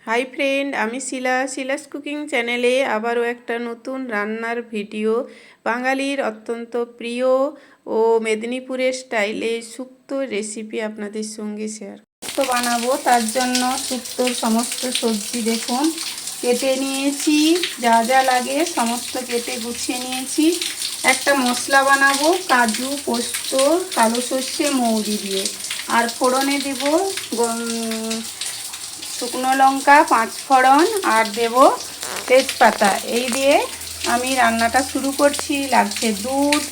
Hi friend, আমি Shila's cooking চ্যানেলে আবারও একটা নতুন রান্নার ভিডিও, বাঙালির অত্যন্ত প্রিয় ও মেদিনীপুরের স্টাইলে শুক্তো রেসিপি আপনাদের সঙ্গে শেয়ার তো বানাবো। তার জন্য শুক্তোর সমস্ত সবজি দেখুন কেটে নিয়েছি, যা যা লাগে সমস্ত কেটে গুছিয়ে নিয়েছি। একটা মশলা বানাবো কাজু, পোস্ত, কালো সর্ষে, মৌরি দিয়ে। আর ফোড়নে দেব শুকনো লঙ্কা, 5 ফোড়ন আর দেব তেজপাতা। এই দিয়ে আমি রান্নাটা শুরু করছি। লাগছে দুধ,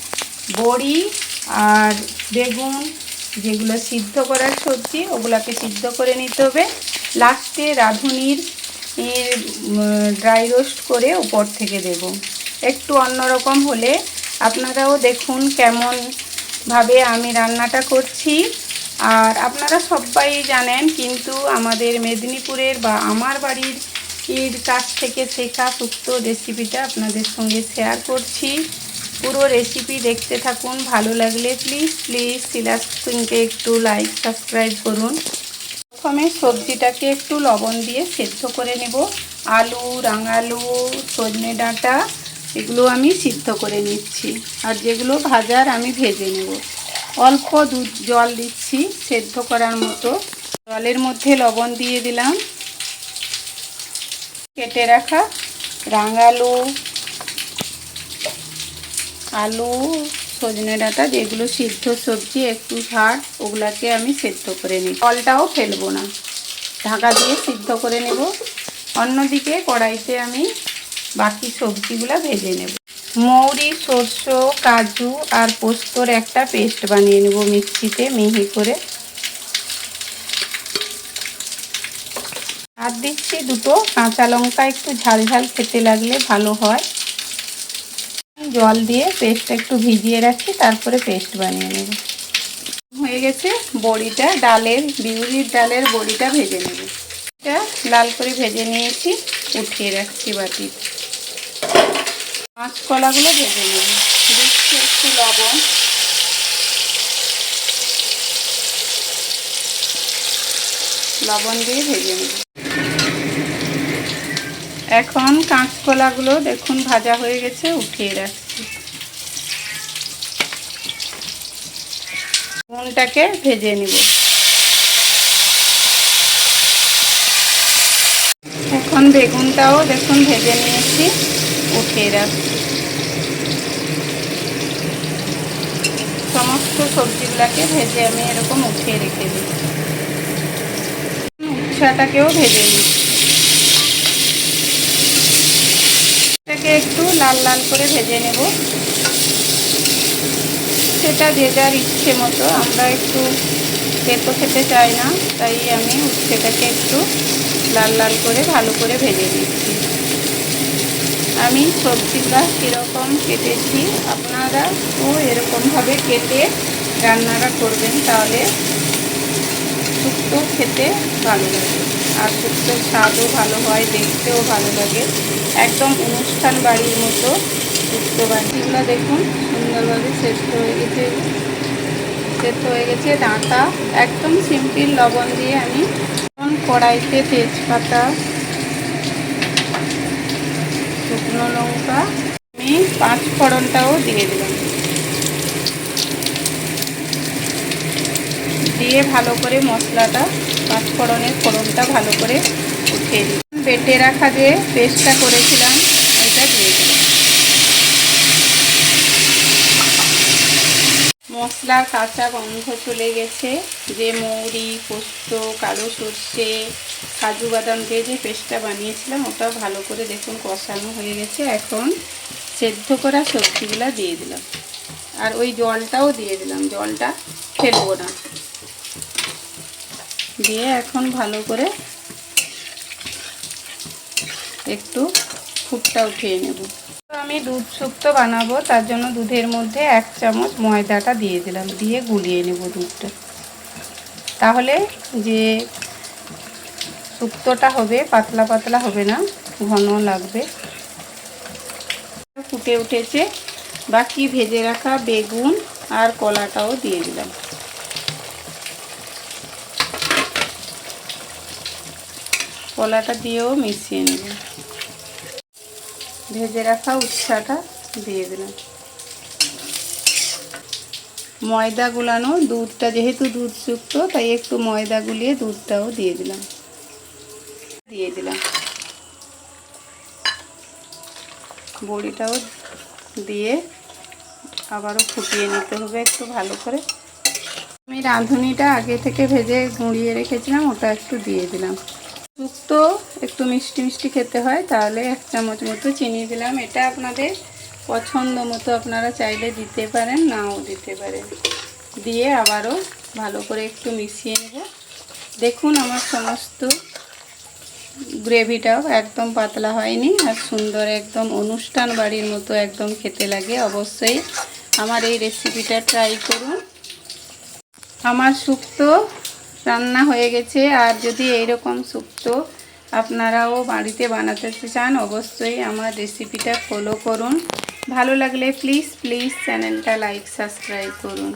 বড়ি আর বেগুন, যেগুলো সিদ্ধ করার সবজি ওগুলোকে সিদ্ধ করে নিতে হবে। লাস্টে রাঁধুনির ড্রাই রোস্ট করে উপর থেকে দেব। একটু অন্যরকম হলে আপনারাও দেখুন কেমনভাবে আমি রান্নাটা করছি। আর আপনারা সবাই জানেন, কিন্তু আমাদের মেদিনীপুরের বা আমার বাড়ির কাছ থেকে শেখা শুক্তো রেসিপিটা আপনাদের সঙ্গে শেয়ার করছি। পুরো রেসিপি দেখতে থাকুন। ভালো লাগলে প্লিজ শিলাস কুকিংকে একটু লাইক, সাবস্ক্রাইব করুন। প্রথমে সবজিটাকে একটু লবণ দিয়ে সেদ্ধ করে নেব। আলু, রাঙালু, সজনে ডাঁটা এগুলো আমি সিদ্ধ করে নিচ্ছি। আর যেগুলো ভাজার আমি ভেজে নেব। অল্প দুধ জল দিচ্ছি সেদ্ধ করার মতো। জলের মধ্যে লবণ দিয়ে দিলাম। কেটে রাখা রাঙালু, আলু, সজনে ডাঁটা যেগুলো সিদ্ধ সবজি একটু ঝাড়, ওগুলাকে আমি সেদ্ধ করে নিই। জলটাও ফেলবো না, ঢাকা দিয়ে সিদ্ধ করে নেব। অন্যদিকে কড়াইতে আমি বাকি সবজিগুলো ভেজে নেব। মৌরি, সরষে, কাজু আর পোস্তর একটা পেস্ট বানিয়ে নেব মিক্সিতে মিহি করে। আর দিচ্ছি দুটো কাঁচা লঙ্কা, একটু ঝাল ঝাল খেতে লাগলে ভালো হয়। জল দিয়ে পেস্টটা একটু ভিজিয়ে রাখি, তারপরে পেস্ট বানিয়ে নেব। হয়ে গেছে বড়িটা, বিউলির ডালের বড়িটা ভেজে নেব। এটা লাল করে ভেজে নিয়েছি, উঠিয়ে রাখছি বাটি। কাঁচকলাগুলো ভেজে নেব। দিচ্ছি একটু লবণ, দিয়ে ভেজে নেব। এখন কাঁচকলাগুলো দেখুন ভাজা হয়ে গেছে, উঠিয়ে রাখছি। বেগুনটাকে ভেজে নেব। এখন বেগুনটাও দেখুন ভেজে নিয়েছি, উঠিয়ে রাখছি। সমস্ত সবজিগুলোকে ভেজে আমি এরকম উঠিয়ে রেখে দিই। উচ্ছাটাকেও ভেজে নিই। এটাকে একটু লাল লাল করে ভেজে নেব। সেটা যে যার ইচ্ছে মতো, আমরা একটু তেতো খেতে চাই না, তাই আমি উচ্ছেটাকে একটু লাল লাল করে ভালো করে ভেজে নিচ্ছি। আমি সবজিটা কীরকম কেটেছি আপনারা তো এরকমভাবে কেটে রান্নাটা করবেন, তাহলে শুক্তো খেতে ভালো লাগে। আর শুক্তোর স্বাদও ভালো হয়, দেখতেও ভালো লাগে। একদম অনুষ্ঠান বাড়ির মতো শুক্তো বাটিগুলো দেখুন সুন্দরভাবে সেদ্ধ হয়ে গেছে। ডাঁটা একদম সিম্পল লবণ দিয়ে আমি কড়াইতে তেজপাতা, শুকনো লঙ্কা, আমি 5 ফোড়নটাও দিয়ে দিলাম। দিয়ে ভালো করে মশলাটা, 5 ফোড়নের ফোড়নটা ভালো করে উঠিয়ে দিই। বেটে রাখা যে পেস্টটা করেছিলাম এটা দিয়ে দিলাম। মশলার কাঁচা গন্ধ চলে গেছে। যে মৌরি, পোস্ত, কালো সর্ষে, কাজু বাদাম দিয়ে যে পেস্টটা বানিয়েছিলাম ওটা ভালো করে দেখুন কষানো হয়ে গেছে। এখন সেদ্ধ করা সবজিগুলো দিয়ে দিলাম, আর ওই জলটাও দিয়ে দিলাম। জলটা ফেলবো না। দিয়ে এখন ভালো করে একটু ফুটটা উঠিয়ে নেব। আমি দুধ শুক্তো বানাবো, তার জন্য দুধের মধ্যে 1 চামচ ময়দাটা দিয়ে দিলাম, দিয়ে গুলিয়ে নেব দুধটা। তাহলে যে শুক্তোটা হবে পাতলা পাতলা হবে না, ঘন লাগবে। ফুটে উঠেছে। বাকি ভেজে রাখা বেগুন আর কলাটাও দিয়ে দিলাম। কলাটা দিয়েও মিশিয়ে নেব। ভেজে রাখা উচ্ছাটা দিয়ে দিলাম। ময়দা গুলানো দুধটা, যেহেতু দুধযুক্ত তাই একটু ময়দা গুলিয়ে দুধটাও দিয়ে দিলাম। বড়িটাও দিয়ে আবারও ফুটিয়ে নিতে হবে একটু ভালো করে। আমি রাঁধুনিটা আগে থেকে ভেজে গুঁড়িয়ে রেখেছিলাম, ওটা একটু দিয়ে দিলাম। শুক্তো একটু মিষ্টি মিষ্টি খেতে হয়, তাহলে 1 চামচ মতো চিনি দিলাম। এটা আপনাদের পছন্দ মতো আপনারা চাইলে দিতে পারেন, নাও দিতে পারেন। দিয়ে আবারও ভালো করে একটু মিশিয়ে নেব। দেখুন আমার সমস্ত গ্রেভিটাও একদম পাতলা হয়নি, আর সুন্দর একদম অনুষ্ঠান বাড়ির মতো একদম খেতে লাগে। অবশ্যই আমার এই রেসিপিটা ট্রাই করুন। আমার শুক্তো রান্না হয়ে গেছে। আর যদি এইরকম শুক্তো আপনারাও বাড়িতে বানাতে চান, অবশ্যই আমার রেসিপিটা ফলো করুন। ভালো লাগলে প্লিজ চ্যানেলটা লাইক সাবস্ক্রাইব করুন।